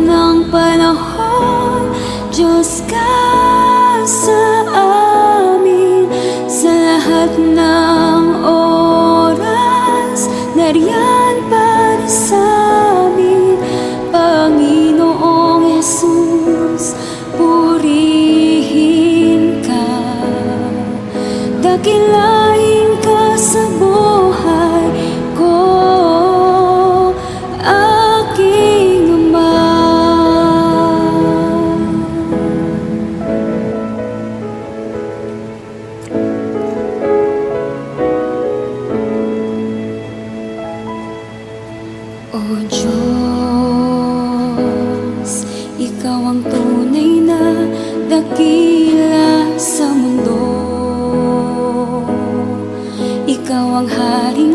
ng panahon, Diyos ka sa amin. Sa lahat ng oras, nariyan para sa amin. Panginoong Jesus, purihin ka. Dakilain ka sa buhay ko, aking Ama. O Diyos, Ikaw ang tunay na dakila sa mundo. Ikaw ang haring